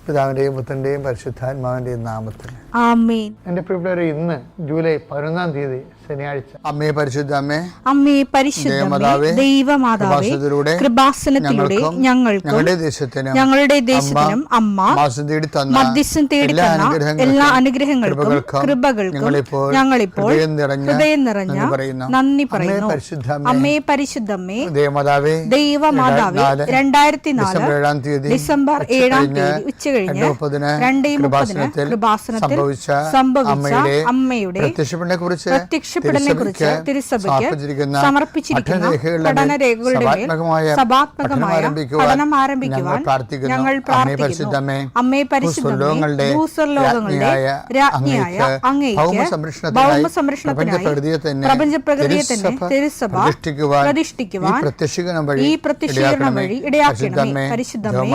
പിതാവിന്റെയും പുത്രന്റെയും പരിശുദ്ധാത്മാവിന്റെയും നാമത്തിൽ ആമേൻ. എന്റെ പ്രിയപ്പെട്ടവരെ, ഇന്ന് ജൂലൈ 11-ാം തീയതി ശനിയാഴ്ച. അമ്മേ പരിശുദ്ധ അമ്മേ, അമ്മേ പരിശുദ്ധമേ, ദൈവമാതാവേ, കൃപാസനത്തിലൂടെ ഞങ്ങൾക്കും ഞങ്ങളുടെ ദേശത്തിനും അമ്മ മധ്യസ്ഥം തേടി തന്ന എല്ലാ അനുഗ്രഹങ്ങൾക്കും കൃപകൾക്കും ഞങ്ങളിപ്പോൾ ഹൃദയം നിറഞ്ഞ നന്ദി പറയുന്നു. അമ്മേ പരിശുദ്ധമേ, ദൈവമാതാവേ, 2004 ഡിസംബർ 7-ാം തീയതി ഉച്ചകഴിഞ്ഞ് 2:30 കൃപാസനത്തിൽ സംഭവിച്ച അമ്മയുടെ പ്രത്യക്ഷപ്പെടലിനെക്കുറിച്ച് തിരുസഭയ്ക്ക് സമർപ്പിച്ചിരിക്കുന്ന പഠനരേഖകളുടെ മേൽ സഭാത്മകമായ പഠനം ആരംഭിക്കുവാൻ ഞങ്ങൾ പ്രാർത്ഥിക്കുന്നു. അമ്മേ പരിശുദ്ധമേ, ഭൂസ്വർലോകങ്ങളുടെ രാജ്ഞിയായ അങ്ങേയ്ക്ക് ഭൗമസംരക്ഷണത്തിനായി പ്രപഞ്ചപ്രകൃതിയെ തന്നെ തിരുസഭ പ്രതിഷ്ഠിക്കുവാൻ ഈ പ്രത്യക്ഷീകരണം വഴി ഇടയാക്കണമേ. പരിശുദ്ധമേ,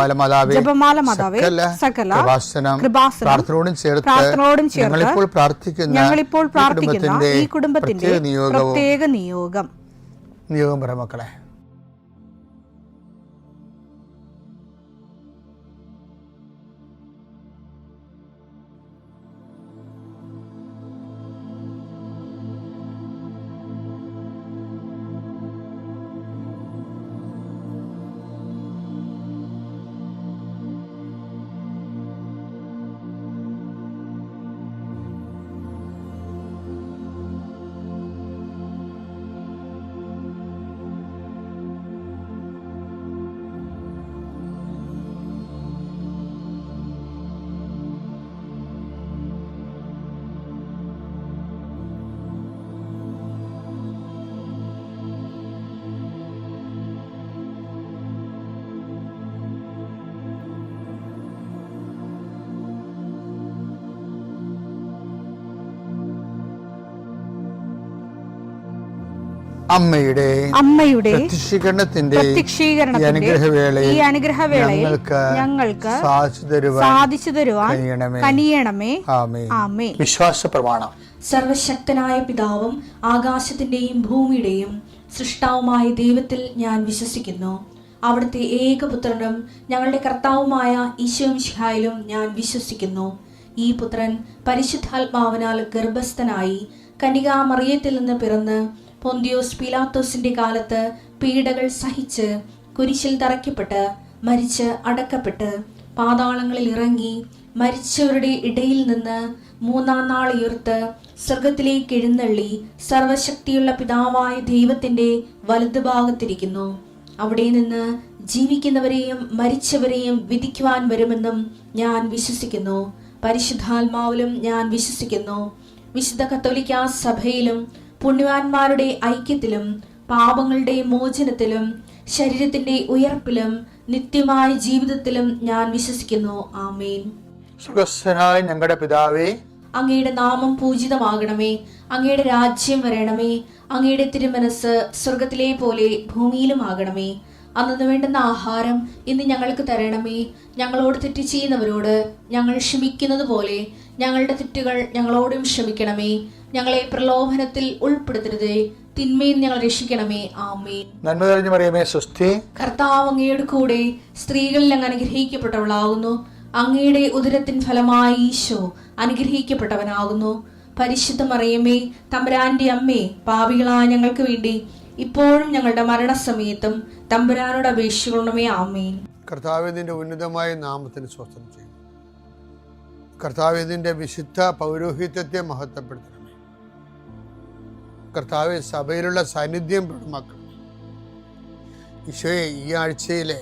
ജപമാല മാതാവേ, സകല കൃപാസനം പ്രാർത്ഥനയോടും ചേർത്ത് ഞങ്ങളിപ്പോൾ പ്രാർത്ഥിക്കുന്ന ഈ കുടുംബത്തിന്റെ പ്രത്യേക നിയോഗം പറ മക്കളെ. അമ്മയുടെ പ്രത്യക്ഷീകരണത്തിന്റെ ഈ അനുഗ്രഹവേളയിൽ ഞങ്ങൾക്ക് സാധിച്ചു തരുവാൻ കനിയണമേ. ആമേൻ. വിശ്വാസ പ്രമാണം. സർവശക്തനായ പിതാവും ആകാശത്തിന്റെയും ഭൂമിയുടെയും സൃഷ്ടാവുമായ ദൈവത്തിൽ ഞാൻ വിശ്വസിക്കുന്നു. അവിടുത്തെ ഏകപുത്രനും ഞങ്ങളുടെ കർത്താവുമായ ഈശോമിശിഹായിലും ഞാൻ വിശ്വസിക്കുന്നു. ഈ പുത്രൻ പരിശുദ്ധാത്മാവിനാൽ ഗർഭസ്ഥനായി കന്യകാമറിയത്തിൽ നിന്ന് പിറന്ന് പൊന്തിയോസ് പീലാത്തോസിന്റെ കാലത്ത് പീഡകൾ സഹിച്ച് കുരിശിൽ തറയ്ക്കപ്പെട്ട് മരിച്ച് അടക്കപ്പെട്ട് പാതാളങ്ങളിൽ ഇറങ്ങി മരിച്ചവരുടെ ഇടയിൽ നിന്ന് 3-ാം നാൾ ഉയർത്ത് സ്വർഗത്തിലേക്ക് എഴുന്നള്ളി സർവശക്തിയുള്ള പിതാവായ ദൈവത്തിന്റെ വലതുഭാഗത്തിരിക്കുന്നു. അവിടെ നിന്ന് ജീവിക്കുന്നവരെയും മരിച്ചവരെയും വിധിക്കുവാൻ വരുമെന്നും ഞാൻ വിശ്വസിക്കുന്നു. പരിശുദ്ധാത്മാവിലും ഞാൻ വിശ്വസിക്കുന്നു. വിശുദ്ധ കത്തോലിക്കാ സഭയിലും പുണ്യവാന്മാരുടെ ഐക്യത്തിലും പാപങ്ങളുടെ മോചനത്തിലും ശരീരത്തിന്റെ ഉയർപ്പിലും നിത്യമായ ജീവിതത്തിലും ഞാൻ വിശ്വസിക്കുന്നു. ആമേൻ. സുഖസ്ഥനായ ഞങ്ങളുടെ പിതാവേ, അങ്ങയുടെ നാമം പൂജിതമാകണമേ. അങ്ങയുടെ രാജ്യം വരണമേ. അങ്ങയുടെ തിരുമനസ് സ്വർഗത്തിലെ പോലെ ഭൂമിയിലും ആകണമേ. അന്നു വേണ്ടുന്ന ആഹാരം ഇന്ന് ഞങ്ങൾക്ക് തരണമേ. ഞങ്ങളോട് തെറ്റ് ചെയ്യുന്നവരോട് ഞങ്ങൾ ക്ഷമിക്കുന്നത് പോലെ ഞങ്ങളുടെ തെറ്റുകൾ ഞങ്ങളോടും ക്ഷമിക്കണമേ. ഞങ്ങളെ പ്രലോഭനത്തിൽ ഉൾപ്പെടുത്തരുതേ, തിന്മയിൽ ഞങ്ങൾ രക്ഷിക്കണമേ. ആമേൻ. നന്മ നിറഞ്ഞ മറിയമേ, സ്വസ്തി. കർത്താവ് അങ്ങയുടെ കൂടെ സ്ത്രീകളിൽ അങ്ങ് അനുഗ്രഹിക്കപ്പെട്ടവളാകുന്നു. അങ്ങയുടെ ഉദരത്തിൻ ഫലമായി ഈശോ അനുഗ്രഹിക്കപ്പെട്ടവനാകുന്നു. പരിശുദ്ധ മറിയമേ, തമ്പുരാന്റെ അമ്മേ, പാപികളായ ഞങ്ങൾക്ക് വേണ്ടി ഇപ്പോഴും ഞങ്ങളുടെ മരണസമയത്തും തമ്പുരാനോട് അപേക്ഷിക്കണമേ. ആമേൻ. കർത്താവിന്റെ ഉന്നതമായ നാമത്തിന് സ്വസ്ഥം ചെയ്യും. കർത്താവിന്റെ വിശുദ്ധ പൗരോഹിത്യത്തെ മഹത്വപ്പെടുത്തണമേ. കർത്താവ് സഭയിലുള്ള സാന്നിധ്യം പ്രകടമാക്കണം. ഈശോയെ, ഈ ആഴ്ചയിലെ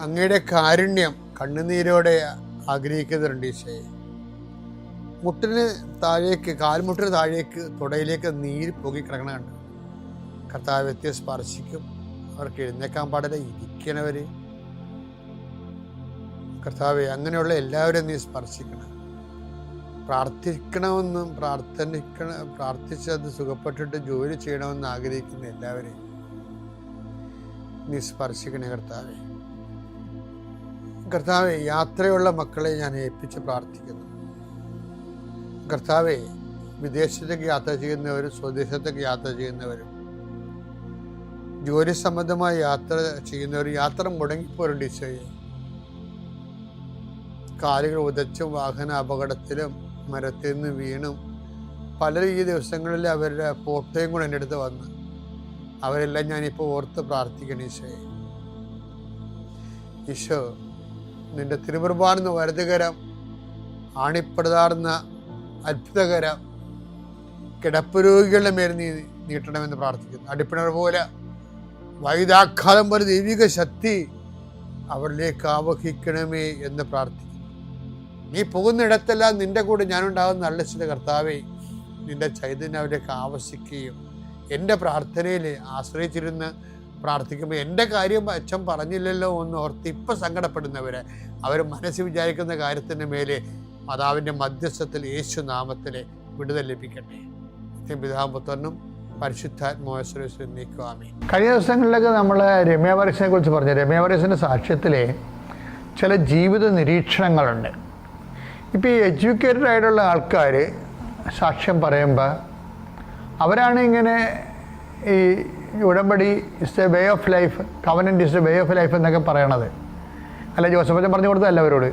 അങ്ങയുടെ കാരുണ്യം കണ്ണുനീരോടെ ആഗ്രഹിക്കുന്നുണ്ട്. ഈശോയെ, മുട്ടിന് താഴേക്ക്, കാൽമുട്ടിന് താഴേക്ക്, തുടയിലേക്ക് നീര് പൊങ്ങിക്കിടക്കണ കണ്ട് കർത്താവ്യത്തെ സ്പർശിക്കും. അവർക്ക് എഴുന്നേക്കാൻ പാടില്ല, ഇരിക്കണവര്. കർത്താവെ, അങ്ങനെയുള്ള എല്ലാവരും നീ സ്പർശിക്കണം. പ്രാർത്ഥിക്കണമെന്നും പ്രാർത്ഥിച്ചത് സുഖപ്പെട്ടിട്ട് ജോലി ചെയ്യണമെന്ന് ആഗ്രഹിക്കുന്ന എല്ലാവരെയും നീ സ്പർശിക്കണേ കർത്താവെ. കർത്താവെ, യാത്രയുള്ള മക്കളെ ഞാൻ ഏൽപ്പിച്ച് പ്രാർത്ഥിക്കുന്നു. കർത്താവെ, വിദേശത്തേക്ക് യാത്ര ചെയ്യുന്നവരും സ്വദേശത്തേക്ക് യാത്ര ചെയ്യുന്നവരും ജോലി സംബന്ധമായി യാത്ര ചെയ്യുന്നവർ യാത്ര മുടങ്ങിപ്പോരുണ്ട്. ഈശോയെ, കാലുകൾ ഉദച്ചും വാഹന അപകടത്തിലും മരത്തിൽ നിന്ന് വീണും പലരും ഈ ദിവസങ്ങളിൽ അവരുടെ ഫോട്ടോയും കൂടെ എൻ്റെ അടുത്ത് വന്ന് അവരെല്ലാം ഞാനിപ്പോൾ ഓർത്ത് പ്രാർത്ഥിക്കണം. ഈശോ നിന്റെ തിരുമുറുപാടുന്ന വലതുകരം, ആണിപ്പടുതാർന്ന അത്ഭുതകരം കിടപ്പ് രോഗികളുടെ മേൽ നീ നീട്ടണമെന്ന് പ്രാർത്ഥിക്കുന്നു. അടിപ്പിണർ പോലെ വൈദാഘാതം പോലെ ദൈവിക ശക്തി അവരിലേക്ക് ആവഹിക്കണമേ എന്ന് പ്രാർത്ഥിക്കുന്നു. നീ പോകുന്നിടത്തെല്ലാം നിന്റെ കൂടെ ഞാനുണ്ടാകുന്ന നല്ല ചില കർത്താവേ, നിന്റെ ചൈതന്യം അവരിലേക്ക് ആവശ്യിക്കുകയും എൻ്റെ പ്രാർത്ഥനയിൽ ആശ്രയിച്ചിരുന്ന് പ്രാർത്ഥിക്കുമ്പോൾ എൻ്റെ കാര്യം അച്ഛൻ പറഞ്ഞില്ലല്ലോ എന്ന് ഓർത്ത് ഇപ്പം സങ്കടപ്പെടുന്നവരെ അവർ മനസ്സിൽ വിചാരിക്കുന്ന കാര്യത്തിൻ്റെ മേലെ മാതാവിൻ്റെ മധ്യസ്ഥത്തിൽ യേശു നാമത്തിലെ വിടുതൽ ലഭിക്കട്ടെ. പിതാപുത്രനും പരിശുദ്ധാത്മാവിനെ നീക്കുവാമേ. കഴിഞ്ഞ ദിവസങ്ങളിലൊക്കെ നമ്മൾ രമ്യ വാരിസിനെ കുറിച്ച് പറഞ്ഞു. രമ്യ വാരിസിൻ്റെ സാക്ഷ്യത്തിലെ ചില ജീവിത നിരീക്ഷണങ്ങളുണ്ട്. ഇപ്പോൾ ഈ എഡ്യൂക്കേറ്റഡ് ആയിട്ടുള്ള ആൾക്കാർ സാക്ഷ്യം പറയുമ്പോൾ അവരാണ് ഇങ്ങനെ ഈ ഉടമ്പടി is a way of life, covenant is a way of life എന്നൊക്കെ പറയണത്. അല്ല, ജോസഫച്ചൻ പറഞ്ഞു കൊടുത്തതല്ല അവരോട്.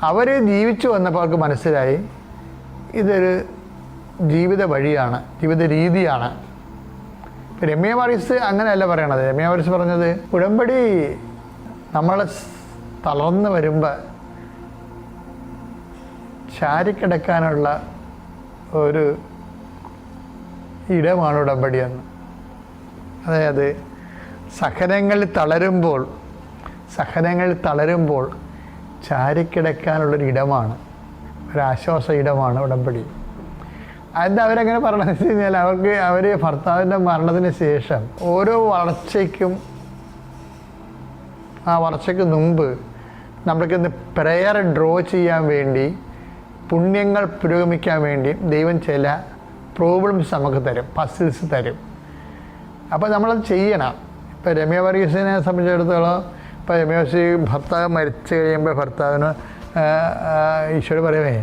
അവർ ജീവിച്ചു വന്നപ്പോൾ അവർക്ക് മനസ്സിലായി ഇതൊരു ജീവിത വഴിയാണ്, ജീവിത രീതിയാണ്. ഇപ്പം രമ്യ വാരിസ് അങ്ങനെയല്ല പറയണത്. രമ്യ വാരിസ് പറഞ്ഞത് ഉടമ്പടി നമ്മൾ തളർന്ന് വരുമ്പോൾ ചാരിക്കിടക്കാനുള്ള ഒരു ഇടമാണ് ഉടമ്പടിയെന്ന്. അതായത് സഹനങ്ങളിൽ തളരുമ്പോൾ ചാരിക്കിടക്കാനുള്ളൊരു ഇടമാണ്, ഒരാശ്വാസ ഇടമാണ് ഉടമ്പടി. അതെന്താ അവരങ്ങനെ പറയണമെന്ന് വെച്ച് കഴിഞ്ഞാൽ അവർ ഭർത്താവിൻ്റെ മരണത്തിന് ശേഷം ഓരോ വളർച്ചയ്ക്ക് മുമ്പ് നമ്മൾക്കിന്ന് പ്രയർ ഡ്രോ ചെയ്യാൻ വേണ്ടി, പുണ്യങ്ങൾ പുരോഗമിക്കാൻ വേണ്ടി ദൈവം ചില പ്രോബ്ലംസ് നമുക്ക് തരും, പസിൽസ് തരും. അപ്പോൾ നമ്മളത് ചെയ്യണം. ഇപ്പോൾ രമ്യ വർഗീസിനെ സംബന്ധിച്ചിടത്തോളം, ഇപ്പോൾ രമ്യ വർഗീസ് ഭർത്താവ് മരിച്ചു കഴിയുമ്പോൾ ഭർത്താവിന് ഈശോട് പറയുമേ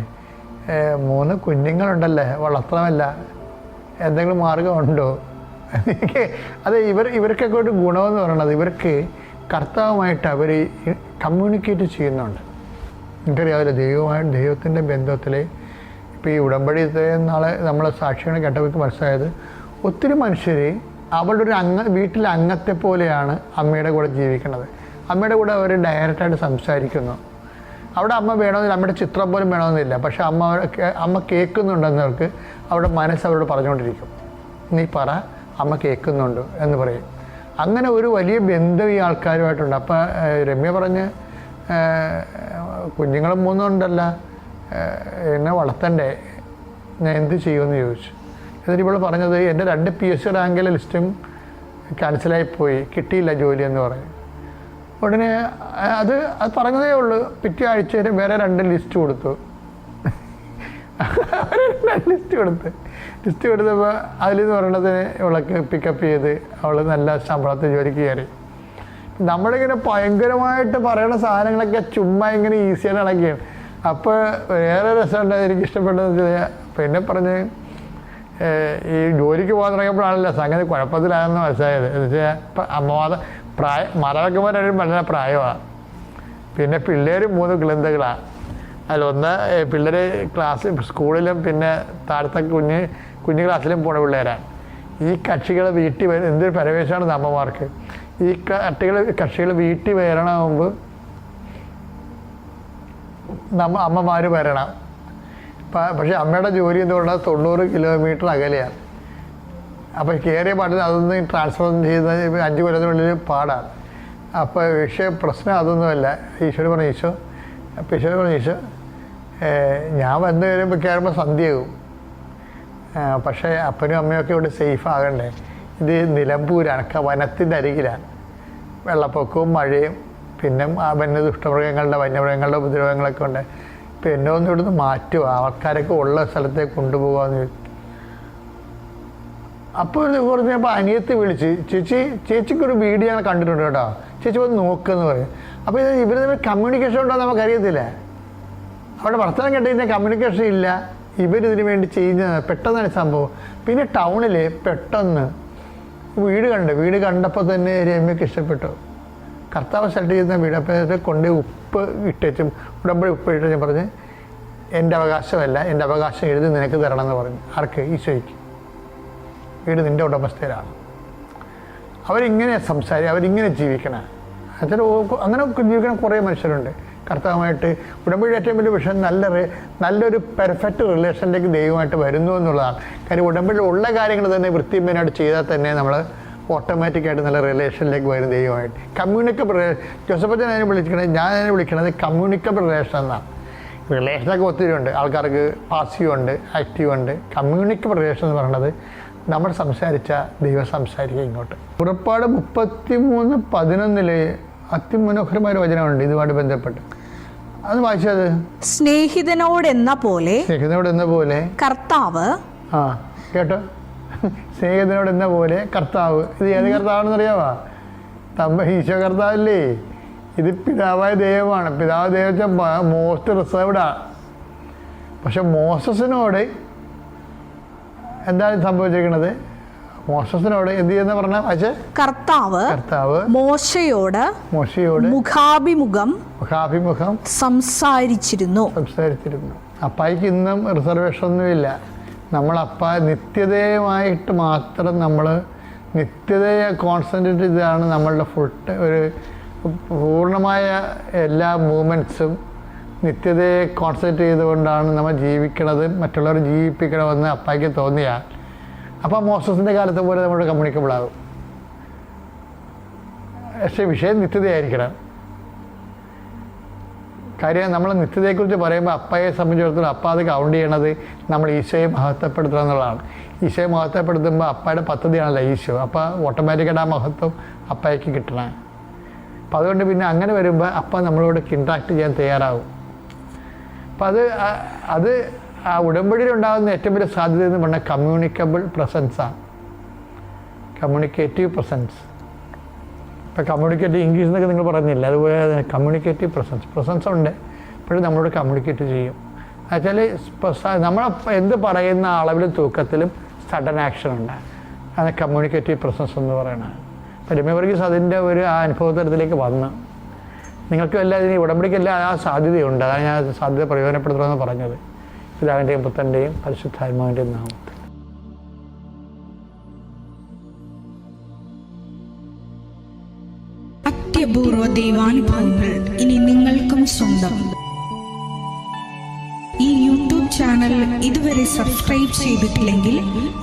3 കുഞ്ഞുങ്ങളുണ്ടല്ലേ, വളർത്തണമല്ല, എന്തെങ്കിലും മാർഗമുണ്ടോ? അത് ഇവർക്കൊക്കെ ഒരു ഗുണമെന്ന് പറയുന്നത് ഇവർക്ക് കർത്താവുമായിട്ട് അവർ കമ്മ്യൂണിക്കേറ്റ് ചെയ്യുന്നുണ്ട്. എനിക്കറിയാവില്ല, ദൈവത്തിൻ്റെ ബന്ധത്തിൽ ഇപ്പോൾ ഈ ഉടമ്പടിത്തെ നാളെ നമ്മൾ സാക്ഷികളെ കേട്ടവർക്ക് മനസ്സിലായത് ഒത്തിരി മനുഷ്യർ അവളുടെ ഒരു വീട്ടിലെ അംഗത്തെ പോലെയാണ് അമ്മയുടെ കൂടെ ജീവിക്കുന്നത്. അമ്മയുടെ കൂടെ അവർ ഡയറക്റ്റായിട്ട് സംസാരിക്കുന്നു. അവിടെ അമ്മ വേണമെന്നില്ല, അമ്മയുടെ ചിത്രം പോലും വേണമെന്നില്ല. പക്ഷെ അമ്മ കേൾക്കുന്നുണ്ടെന്നവർക്ക് അവിടെ മനസ്സ് അവരോട് പറഞ്ഞുകൊണ്ടിരിക്കും, നീ പറ, അമ്മ കേൾക്കുന്നുണ്ട് എന്ന് പറയും. അങ്ങനെ ഒരു വലിയ ബന്ധം ഈ ആൾക്കാരുമായിട്ടുണ്ട്. അപ്പം രമ്യ പറഞ്ഞ് കുഞ്ഞുങ്ങളും 3 ഉണ്ടല്ല, എന്നെ വളർത്തണ്ടേ, ഞാൻ എന്ത് ചെയ്യുമെന്ന് ചോദിച്ചു. എന്നിട്ട് ഇവൾ പറഞ്ഞത് എൻ്റെ 2 PSC റാങ്കിലെ ലിസ്റ്റും ക്യാൻസലായിപ്പോയി, കിട്ടിയില്ല ജോലി എന്ന് പറയും. ഉടനെ അത് പറഞ്ഞതേ ഉള്ളൂ. പിറ്റേ ആഴ്ച വേറെ 2 ലിസ്റ്റ് കൊടുത്തു. ലിസ്റ്റ് കൊടുത്തപ്പോൾ അതിലെന്ന് പറയണത് ഇവളൊക്കെ പിക്കപ്പ് ചെയ്ത് അവൾ നല്ല ശമ്പളത്തിൽ ജോലിക്ക് കയറി. നമ്മളിങ്ങനെ ഭയങ്കരമായിട്ട് പറയുന്ന സാധനങ്ങളൊക്കെ ചുമ്മാ ഇങ്ങനെ ഈസിയായിട്ട് ഇളക്കിയാണ്. അപ്പോൾ വേറെ രസമുണ്ട്, എനിക്ക് ഇഷ്ടപ്പെട്ടതെന്ന് വെച്ചാൽ പിന്നെ പറഞ്ഞ് ഈ ജോലിക്ക് പോകാൻ തുടങ്ങിയപ്പോഴാണല്ലോ സംഗതി കുഴപ്പത്തിലായെന്ന് മനസ്സിലായത്. എന്ന് വെച്ചാൽ ഇപ്പം മാതാപിതാക്കന്മാരും വളരെ പ്രായമാണ്. പിന്നെ പിള്ളേർ 3 കിളന്തകളാണ്. അതിലൊന്ന് പിള്ളേർ സ്കൂളിലും പിന്നെ താഴത്തെ കുഞ്ഞു ക്ലാസ്സിലും പോണ പിള്ളേരാണ്. ഈ കക്ഷികൾ വീട്ടിൽ എന്തൊരു പരവേശമാണ് അമ്മമാർക്ക്. ഈ കക്ഷികൾ വീട്ടിൽ വരണ മുമ്പ് അമ്മമാർ വരണം. പക്ഷേ അമ്മയുടെ ജോലി എന്ന് പറഞ്ഞാൽ 90 കിലോമീറ്റർ അകലെയാണ്. അപ്പോൾ കയറിയ പാട്ടിൽ അതൊന്ന് ട്രാൻസ്ഫർ ചെയ്ത് 5 കൊല്ലത്തിനുള്ളിൽ പാടാണ്. അപ്പോൾ പ്രശ്നം അതൊന്നുമല്ല. ഈശോ പറഞ്ഞു ഈശോ ഞാൻ വന്നു കയറുമ്പോൾ സന്ധ്യയാകും. പക്ഷേ അപ്പനും അമ്മയൊക്കെ ഇവിടെ സേഫ് ആകണ്ടേ. ഇത് നിലമ്പൂരാണ്, വനത്തിൻ്റെ അരികിലാണ്. വെള്ളപ്പൊക്കവും മഴയും പിന്നെ വന്യമൃഗങ്ങളുടെ ഉപദ്രവങ്ങളൊക്കെ ഉണ്ട്. ഇപ്പം എന്നെ ഒന്ന് ഇവിടുന്ന് മാറ്റുക, ആൾക്കാരൊക്കെ ഉള്ള സ്ഥലത്തേക്ക് കൊണ്ടുപോകാമെന്ന് ചോദിച്ചു. അപ്പോൾ പറഞ്ഞപ്പോൾ അനിയത്തി വിളിച്ച്, ചേച്ചിക്കൊരു വീഡിയോ ഞാൻ കണ്ടിട്ടുണ്ട് കേട്ടോ, ചേച്ചി വന്ന് നോക്കുമെന്ന് പറയും. അപ്പോൾ ഇവർ തമ്മിൽ കമ്മ്യൂണിക്കേഷൻ ഉണ്ടോ നമുക്കറിയത്തില്ല. അവിടെ വർത്തമാനം കേട്ടുകഴിഞ്ഞാൽ കമ്മ്യൂണിക്കേഷൻ ഇല്ല. ഇവരിതിന് വേണ്ടി ചെയ്യുന്നത് പെട്ടെന്നാണ് സംഭവം. പിന്നെ ടൗണിൽ പെട്ടെന്ന് വീട് കണ്ടപ്പോൾ തന്നെ രമ്യക്ക് ഇഷ്ടപ്പെട്ടു. കർത്താവ് സെലക്ട് ചെയ്യുന്ന വീട്. അപ്പോൾ കൊണ്ട് ഉപ്പ് ഇട്ടേച്ചും ഉടമ്പടി ഉപ്പ് ഇട്ടേച്ചും പറഞ്ഞ് എൻ്റെ അവകാശമല്ല, എൻ്റെ അവകാശം എഴുതി നിനക്ക് തരണമെന്ന് പറഞ്ഞു. ആർക്ക്? ഈശോയ്ക്ക്. വീട് നിൻ്റെ ഉടമസ്ഥയിലാണ്. അവരിങ്ങനെ അവരിങ്ങനെ ജീവിക്കണം. അങ്ങനെ ജീവിക്കണം കുറേ മനുഷ്യരുണ്ട് കർത്താവുമായിട്ട്. ഉടമ്പടിയുടെ ഏറ്റവും വലിയ വിഷയം നല്ലൊരു പെർഫെക്റ്റ് റിലേഷനിലേക്ക് ദൈവമായിട്ട് വരുന്നു എന്നുള്ളതാണ്. കാര്യം ഉടമ്പടിയിൽ ഉള്ള കാര്യങ്ങൾ തന്നെ വൃത്തിമേനായിട്ട് ചെയ്താൽ തന്നെ നമ്മൾ ഓട്ടോമാറ്റിക്കായിട്ട് നല്ല റിലേഷനിലേക്ക് വരും ദൈവമായിട്ട്. കമ്മ്യൂണിക്കബിൾ ജോസഫച്ചൻ അതിനെ ഞാൻ അതിനെ വിളിക്കുന്നത് കമ്മ്യൂണിക്കബിൾ റിലേഷൻ എന്നാണ്. റിലേഷനൊക്കെ ഒത്തിരി ഉണ്ട്. ആൾക്കാർക്ക് പാസീവ് ഉണ്ട്, ആക്റ്റീവ് ഉണ്ട്. കമ്മ്യൂണിക്കബിൾ റിലേഷൻ എന്ന് പറയുന്നത് നമ്മൾ സംസാരിച്ച ദൈവം സംസാരിക്കുക ഇങ്ങോട്ട്. പുറപ്പാട് 33:11 അതിമനോഹരമായ വചനമുണ്ട് ഇതുമായിട്ട് ബന്ധപ്പെട്ട്. അത് വായിച്ചത് സ്നേഹിതനോടെന്ന പോലെ കർത്താവ്. കേട്ടോ, സ്നേഹിതനോടെന്ന പോലെ കർത്താവ്. ഇത് ഏത് കർത്താവാണെന്ന് അറിയാമോ? ഈശോ കർത്താവല്ലേ. ഇത് പിതാവായ ദൈവമാണ്. പിതാവ് ദൈവം മോസ്റ്റ് റിസർവ്ഡാണ്. പക്ഷെ മോസസിനോട് എന്താണ് സംഭവിച്ചിരിക്കുന്നത്? മോസസിനോട് എന്ത് ചെയ്യുന്ന പറഞ്ഞ കർത്താവ് മോശയോട് മുഖാഭിമുഖം സംസാരിച്ചിരുന്നു. അപ്പായിക്ക് ഇന്നും റിസർവേഷൻ ഒന്നുമില്ല. നമ്മളപ്പ നിത്യതയുമായിട്ട് മാത്രം നമ്മൾ നിത്യതയെ കോൺസെൻട്രേറ്റ് ചെയ്താണ് നമ്മളുടെ ഒരു പൂർണ്ണമായ എല്ലാ മൂവ്മെൻറ്റ്സും നിത്യതയെ കോൺസെൻട്രേറ്റ് ചെയ്തുകൊണ്ടാണ് നമ്മൾ ജീവിക്കണത്, മറ്റുള്ളവർ ജീവിപ്പിക്കണമെന്ന് അപ്പായ്ക്ക് തോന്നിയാൽ അപ്പോൾ മോസസിൻ്റെ കാലത്തെ പോലെ നമ്മുടെ കമ്മ്യൂണിക്കബിൾ ആകും. പക്ഷേ വിഷയം നിത്യതയായിരിക്കണം. കാര്യം നമ്മൾ നിത്യതയെക്കുറിച്ച് പറയുമ്പോൾ അപ്പയെ സംബന്ധിച്ചിടത്തോളം അപ്പ അത് കൗണ്ട് ചെയ്യണത് നമ്മൾ ഈശോയെ മഹത്വപ്പെടുത്തുക എന്നുള്ളതാണ്. ഈശോയെ മഹത്വപ്പെടുത്തുമ്പോൾ അപ്പയുടെ പദ്ധതിയാണല്ലോ ഈശോ. അപ്പോൾ ഓട്ടോമാറ്റിക്കായിട്ട് ആ മഹത്വം അപ്പയ്ക്ക് കിട്ടണം. അപ്പം അതുകൊണ്ട് പിന്നെ അങ്ങനെ വരുമ്പോൾ അപ്പ നമ്മളോട് ഇൻട്രാക്ട് ചെയ്യാൻ തയ്യാറാവും. അപ്പം അത് ആ ഉടമ്പടിയിൽ ഉണ്ടാകുന്ന ഏറ്റവും വലിയ സാധ്യത എന്ന് പറഞ്ഞാൽ കമ്മ്യൂണിക്കബിൾ പ്രസൻസാണ്. Communicative presence. ഇപ്പം കമ്മ്യൂണിക്കേറ്റീവ് ഇംഗ്ലീഷ് എന്നൊക്കെ നിങ്ങൾ പറഞ്ഞില്ല, അതുപോലെ കമ്മ്യൂണിക്കേറ്റീവ് പ്രസൻസ് ഉണ്ട്. ഇപ്പോഴും നമ്മളോട് കമ്മ്യൂണിക്കേറ്റ് ചെയ്യും. എന്നുവെച്ചാൽ നമ്മൾ എന്ത് പറയുന്ന അളവിലും തൂക്കത്തിലും സഡൻ ആക്ഷൻ ഉണ്ട്. അത് കമ്മ്യൂണിക്കേറ്റീവ് പ്രസൻസ് എന്ന് പറയുന്നത്. അപ്പം രമ്യ വർഗീസ് അതിൻ്റെ ഒരു ആ അനുഭവതലത്തിലേക്ക് വന്ന് നിങ്ങൾക്കും എല്ലാം ഇതിന് ഉടമ്പടിക്കെല്ലാം ആ സാധ്യതയുണ്ട്. അതാണ് ഞാൻ സാധ്യത പ്രയോജനപ്പെടുത്തണമെന്ന് പറഞ്ഞത്. പിതാവിൻ്റെയും പുത്രൻ്റെയും പരിശുദ്ധാത്മാവിൻ്റെയും നാമത്തിൽ. അത്യപൂർവ ദൈവാനുഭവങ്ങൾ ഇനി നിങ്ങൾക്കും സ്വന്തം. ഈ യൂട്യൂബ് ചാനൽ ഇതുവരെ സബ്സ്ക്രൈബ് ചെയ്തിട്ടില്ലെങ്കിൽ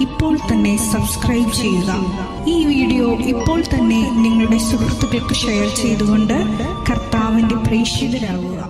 ഇപ്പോൾ തന്നെ സബ്സ്ക്രൈബ് ചെയ്യുക. ഈ വീഡിയോ ഇപ്പോൾ തന്നെ നിങ്ങളുടെ സുഹൃത്തുക്കൾക്ക് ഷെയർ ചെയ്തുകൊണ്ട് കർത്താവിൻ്റെ പ്രേക്ഷിതരാകുക.